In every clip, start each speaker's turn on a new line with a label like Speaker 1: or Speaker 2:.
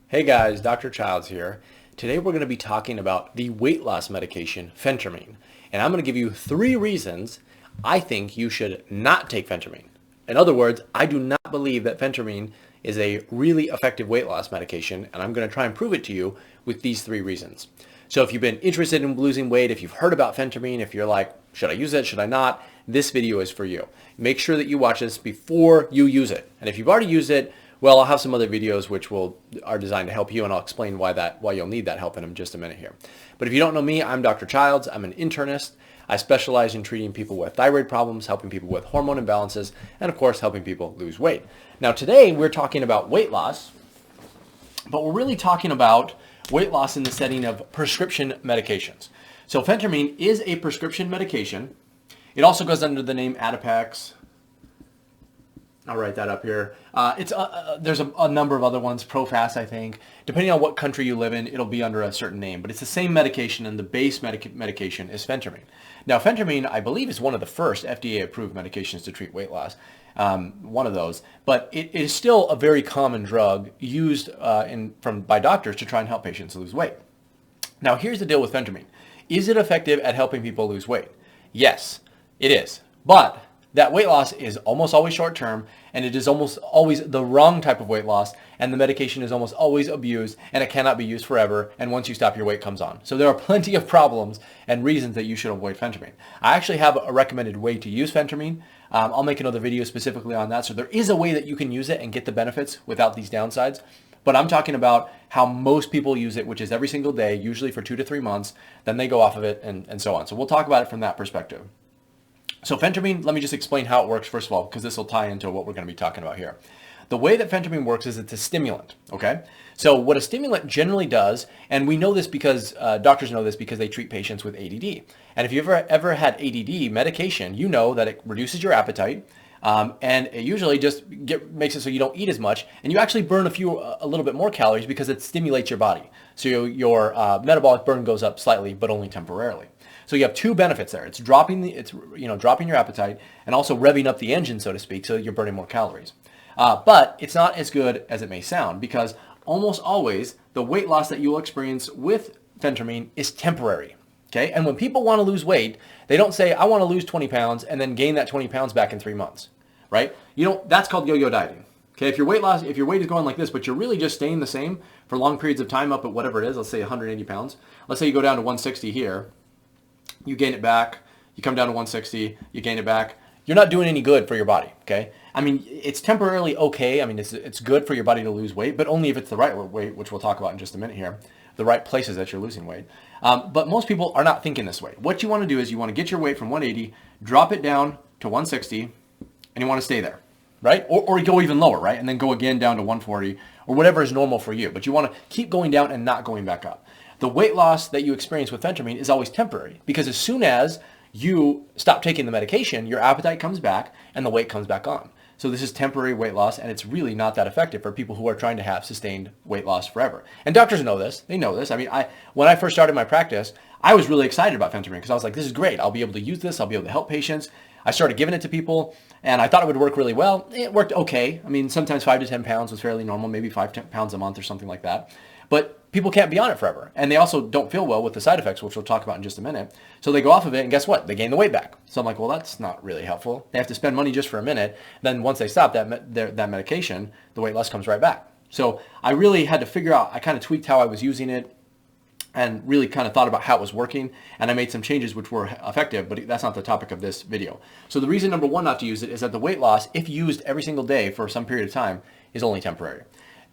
Speaker 1: Hey guys, Dr. Childs here. Today we're going to be talking about the weight loss medication, Phentermine. And I'm going to give you 3 reasons I think you should not take Phentermine. In other words, I do not believe that Phentermine is a really effective weight loss medication, and I'm going to try and prove it to you with these 3 reasons. So if you've been interested in losing weight, if you've heard about Phentermine, if you're like, should I use it, should I not, this video is for you. Make sure that you watch this before you use it. And if you've already used it, well, I'll have some other videos which are designed to help you, and I'll explain why you'll need that help in just a minute here. But if you don't know me, I'm Dr. Childs. I'm an internist. I specialize in treating people with thyroid problems, helping people with hormone imbalances, and of course, helping people lose weight. Now, today we're talking about weight loss, but we're really talking about weight loss in the setting of prescription medications. So Phentermine is a prescription medication. It also goes under the name Adipex. I'll write that up here. There's a number of other ones, Profast, I think. Depending on what country you live in, it'll be under a certain name, but it's the same medication, and the base medication is Phentermine. Now, Phentermine, I believe, is one of the first FDA-approved medications to treat weight loss, one of those, but it is still a very common drug used by doctors to try and help patients lose weight. Now, here's the deal with Phentermine. Is it effective at helping people lose weight? Yes, it is, but that weight loss is almost always short-term, and it is almost always the wrong type of weight loss, and the medication is almost always abused, and it cannot be used forever, and once you stop, your weight comes on. So there are plenty of problems and reasons that you should avoid Phentermine. I actually have a recommended way to use Phentermine. I'll make another video specifically on that, so there is a way that you can use it and get the benefits without these downsides, but I'm talking about how most people use it, which is every single day, usually for 2 to 3 months, then they go off of it, and so on. So we'll talk about it from that perspective. So Phentermine, let me just explain how it works first of all, because this will tie into what we're going to be talking about here. The way that Phentermine works is it's a stimulant, okay? So what a stimulant generally does, and we know this because doctors know this because they treat patients with ADD. And if you've ever had ADD medication, you know that it reduces your appetite, and it usually just makes it so you don't eat as much, and you actually burn a little bit more calories because it stimulates your body. So your metabolic burn goes up slightly, but only temporarily. So you have 2 benefits there. It's dropping your appetite, and also revving up the engine, so to speak, so that you're burning more calories. But it's not as good as it may sound, because almost always the weight loss that you will experience with Phentermine is temporary. Okay? And when people want to lose weight, they don't say, I want to lose 20 pounds and then gain that 20 pounds back in 3 months. Right? That's called yo-yo dieting. Okay, if your weight is going like this, but you're really just staying the same for long periods of time up at whatever it is, let's say 180 pounds. Let's say you go down to 160 here. You gain it back, you come down to 160, you gain it back. You're not doing any good for your body, okay? I mean, it's temporarily okay. I mean, it's good for your body to lose weight, but only if it's the right weight, which we'll talk about in just a minute here, the right places that you're losing weight. But most people are not thinking this way. What you want to do is you want to get your weight from 180, drop it down to 160, and you want to stay there, right? Or go even lower, right? And then go again down to 140, or whatever is normal for you. But you want to keep going down and not going back up. The weight loss that you experience with Phentermine is always temporary, because as soon as you stop taking the medication, your appetite comes back and the weight comes back on. So this is temporary weight loss, and it's really not that effective for people who are trying to have sustained weight loss forever. And doctors know this. They know this. I mean, when I first started my practice, I was really excited about Phentermine because I was like, this is great. I'll be able to use this. I'll be able to help patients. I started giving it to people, and I thought it would work really well. It worked okay. I mean, sometimes 5 to 10 pounds was fairly normal, maybe 5 pounds a month or something like that. But people can't be on it forever, and they also don't feel well with the side effects, which we'll talk about in just a minute. So they go off of it, and guess what? They gain the weight back. So I'm like, well, that's not really helpful. They have to spend money just for a minute. Then once they stop that medication, the weight loss comes right back. So I really had to figure out, I kind of tweaked how I was using it and really kind of thought about how it was working, and I made some changes which were effective, but that's not the topic of this video. So the reason number 1 not to use it is that the weight loss, if used every single day for some period of time, is only temporary.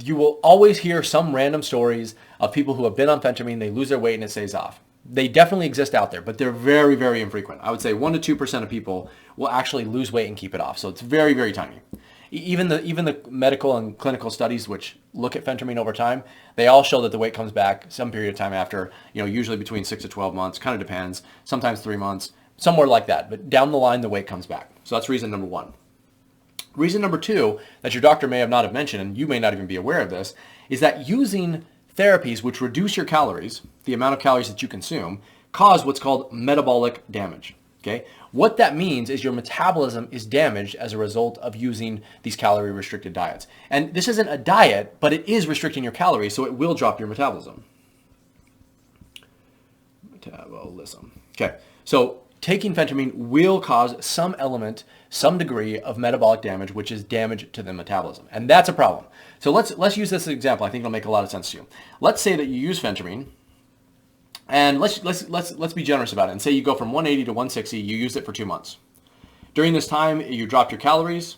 Speaker 1: You will always hear some random stories of people who have been on Phentermine, they lose their weight and it stays off. They definitely exist out there, but they're very, very infrequent. I would say 1 to 2% of people will actually lose weight and keep it off. So it's very, very tiny. Even the medical and clinical studies which look at Phentermine over time, they all show that the weight comes back some period of time after, usually between 6 to 12 months, kind of depends, sometimes 3 months, somewhere like that. But down the line, the weight comes back. So that's reason number 1. Reason number 2 that your doctor may have not have mentioned, and you may not even be aware of this, is that using therapies which reduce your calories, the amount of calories that you consume, cause what's called metabolic damage. Okay, what that means is your metabolism is damaged as a result of using these calorie restricted diets. And this isn't a diet, but it is restricting your calories, so it will drop your metabolism. Metabolism. Okay, so taking phentermine will cause some element, some degree of metabolic damage, which is damage to the metabolism. And that's a problem. So let's use this example. I think it'll make a lot of sense to you. Let's say that you use phentermine, and let's be generous about it and say you go from 180 to 160, you use it for 2 months. During this time, you dropped your calories,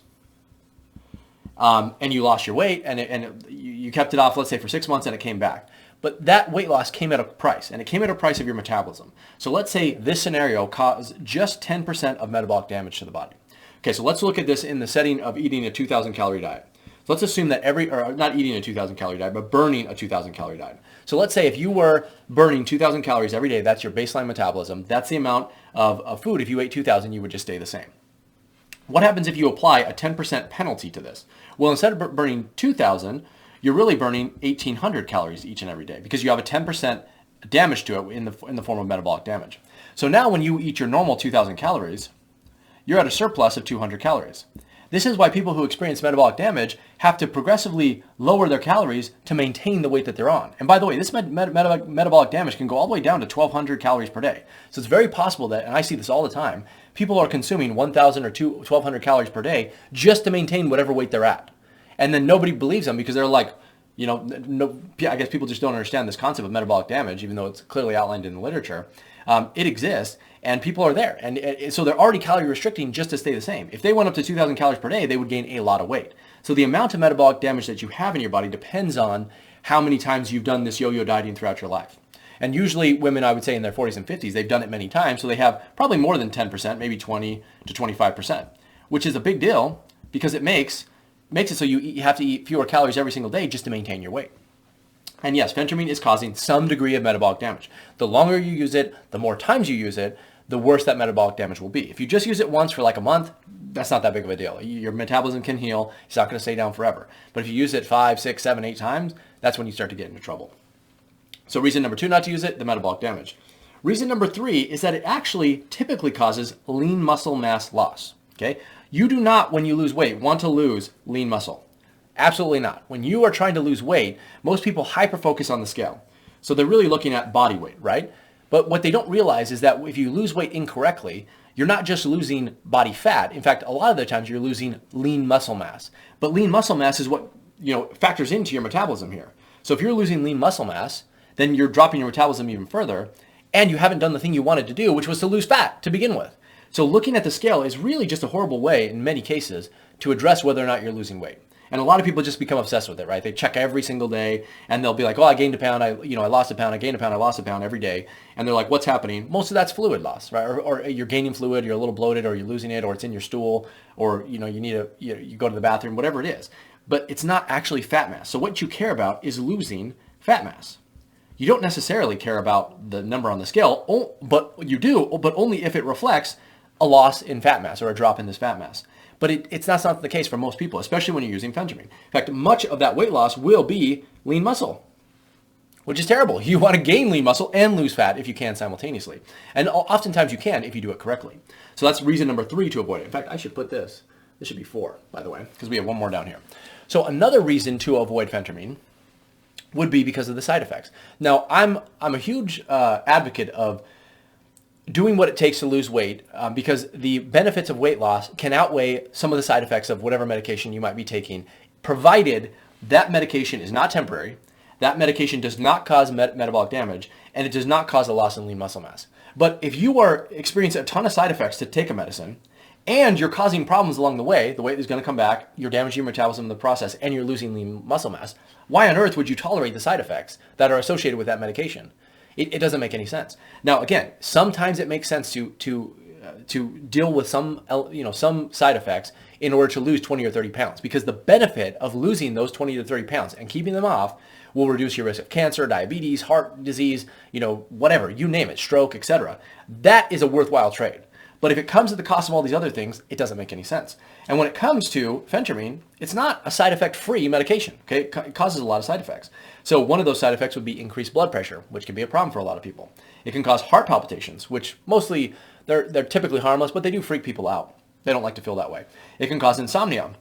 Speaker 1: and you lost your weight, and you kept it off, let's say, for 6 months, and it came back. But that weight loss came at a price, and it came at a price of your metabolism. So let's say this scenario caused just 10% of metabolic damage to the body. Okay, so let's look at this in the setting of eating a 2,000 calorie diet. So let's assume that not eating a 2,000 calorie diet, but burning a 2,000 calorie diet. So let's say if you were burning 2,000 calories every day, that's your baseline metabolism. That's the amount of food. If you ate 2,000, you would just stay the same. What happens if you apply a 10% penalty to this? Well, instead of burning 2,000, you're really burning 1,800 calories each and every day because you have a 10% damage to it in the form of metabolic damage. So now when you eat your normal 2,000 calories, you're at a surplus of 200 calories. This is why people who experience metabolic damage have to progressively lower their calories to maintain the weight that they're on. And by the way, this metabolic damage can go all the way down to 1,200 calories per day. So it's very possible that, and I see this all the time, people are consuming 1,000 or 1,200 calories per day just to maintain whatever weight they're at. And then nobody believes them because they're like, I guess people just don't understand this concept of metabolic damage, even though it's clearly outlined in the literature. It exists, and people are there. And so they're already calorie restricting just to stay the same. If they went up to 2,000 calories per day, they would gain a lot of weight. So the amount of metabolic damage that you have in your body depends on how many times you've done this yo-yo dieting throughout your life. And usually women, I would say in their 40s and 50s, they've done it many times, so they have probably more than 10%, maybe 20 to 25%, which is a big deal because it makes it so you have to eat fewer calories every single day just to maintain your weight. And yes, phentermine is causing some degree of metabolic damage. The longer you use it, the more times you use it, the worse that metabolic damage will be. If you just use it once for like a month, that's not that big of a deal. Your metabolism can heal. It's not going to stay down forever. But if you use it 5, 6, 7, 8 times, that's when you start to get into trouble. So reason number 2 not to use it, the metabolic damage. Reason number 3 is that it actually typically causes lean muscle mass loss. Okay? You do not, when you lose weight, want to lose lean muscle. Absolutely not. When you are trying to lose weight, most people hyper-focus on the scale. So they're really looking at body weight, right? But what they don't realize is that if you lose weight incorrectly, you're not just losing body fat. In fact, a lot of the times you're losing lean muscle mass. But lean muscle mass is what factors into your metabolism here. So if you're losing lean muscle mass, then you're dropping your metabolism even further, and you haven't done the thing you wanted to do, which was to lose fat to begin with. So looking at the scale is really just a horrible way, in many cases, to address whether or not you're losing weight. And a lot of people just become obsessed with it, right? They check every single day, and they'll be like, oh, I gained a pound, I lost a pound, I gained a pound, I lost a pound every day. And they're like, what's happening? Most of that's fluid loss, right? Or you're gaining fluid, you're a little bloated, or you're losing it, or it's in your stool, or you go to the bathroom, whatever it is. But it's not actually fat mass. So what you care about is losing fat mass. You don't necessarily care about the number on the scale, but you do, but only if it reflects a loss in fat mass or a drop in this fat mass. But it's not the case for most people, especially when you're using phentermine. In fact, much of that weight loss will be lean muscle, which is terrible. You want to gain lean muscle and lose fat if you can simultaneously. And oftentimes you can if you do it correctly. So that's reason number 3 to avoid it. In fact, I should put this should be 4, by the way, because we have one more down here. So another reason to avoid phentermine would be because of the side effects. Now, I'm a huge advocate of doing what it takes to lose weight because the benefits of weight loss can outweigh some of the side effects of whatever medication you might be taking, provided that medication is not temporary, that medication does not cause metabolic damage, and it does not cause a loss in lean muscle mass. But if you are experiencing a ton of side effects to take a medicine, and you're causing problems along the weight is going to come back, you're damaging your metabolism in the process, and you're losing lean muscle mass, why on earth would you tolerate the side effects that are associated with that medication? It doesn't make any sense. Now, again, sometimes it makes sense to deal with some side effects in order to lose 20 or 30 pounds, because the benefit of losing those 20 to 30 pounds and keeping them off will reduce your risk of cancer, diabetes, heart disease, whatever, you name it, stroke, etc. That is a worthwhile trade. But if it comes at the cost of all these other things, it doesn't make any sense. And when it comes to phentermine, it's not a side effect free medication. Okay, it causes a lot of side effects. So one of those side effects would be increased blood pressure, which can be a problem for a lot of people. It can cause heart palpitations, which mostly they're typically harmless, but they do freak people out. They don't like to feel that way. It can cause insomnia.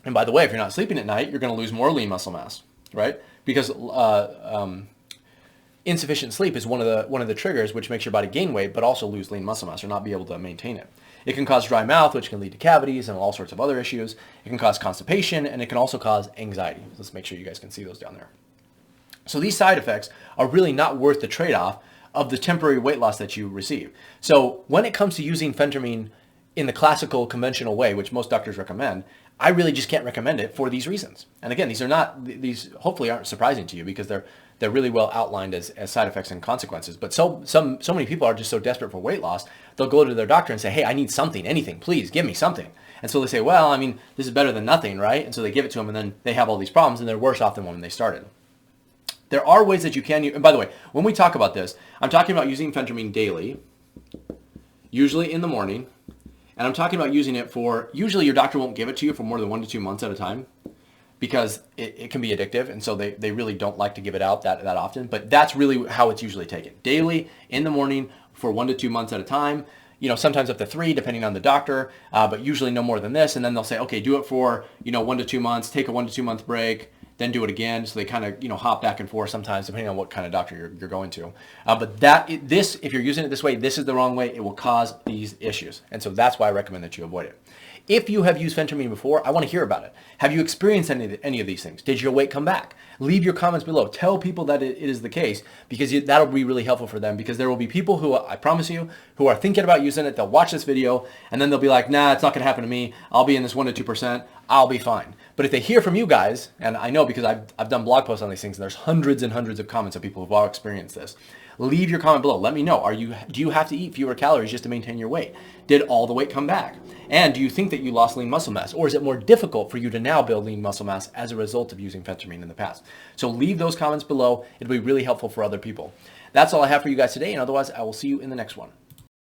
Speaker 1: And by the way, if you're not sleeping at night, you're going to lose more lean muscle mass, right? Because insufficient sleep is one of the triggers which makes your body gain weight, but also lose lean muscle mass or not be able to maintain it. It can cause dry mouth, which can lead to cavities and all sorts of other issues. It can cause constipation, and it can also cause anxiety. Let's make sure you guys can see those down there. So these side effects are really not worth the trade-off of the temporary weight loss that you receive. So when it comes to using phentermine in the classical conventional way, which most doctors recommend, I really just can't recommend it for these reasons. And again, these hopefully aren't surprising to you because they're really well outlined as side effects and consequences. But so many people are just so desperate for weight loss, they'll go to their doctor and say, hey, I need something, anything, please give me something. And so they say, well, I mean, this is better than nothing, right? And so they give it to them, and then they have all these problems, and they're worse off than when they started. There are ways that you can use, and by the way, when we talk about this, I'm talking about using phentermine daily, usually in the morning, and I'm talking about using it for, usually your doctor won't give it to you for more than 1 to 2 months at a time because it can be addictive, and so they really don't like to give it out that often, but that's really how it's usually taken. Daily, in the morning, for 1 to 2 months at a time, sometimes up to 3, depending on the doctor, but usually no more than this, and then they'll say, okay, do it for, 1 to 2 months, take a 1 to 2 month break, then do it again. So they kind of, hop back and forth sometimes depending on what kind of doctor you're going to. But if you're using it this way, this is the wrong way. It will cause these issues. And so that's why I recommend that you avoid it. If you have used phentermine before, I want to hear about it. Have you experienced any of these things? Did your weight come back? Leave your comments below. Tell people that it is the case because that'll be really helpful for them because there will be people who, I promise you, who are thinking about using it. They'll watch this video and then they'll be like, nah, it's not going to happen to me. I'll be in this 1 to 2%. I'll be fine. But if they hear from you guys, and I know because I've done blog posts on these things and there's hundreds and hundreds of comments of people who've all experienced this. Leave your comment below. Let me know. Do you have to eat fewer calories just to maintain your weight? Did all the weight come back? And do you think that you lost lean muscle mass? Or is it more difficult for you to now build lean muscle mass as a result of using phentermine in the past? So leave those comments below. It'll be really helpful for other people. That's all I have for you guys today, and otherwise I will see you in the next one.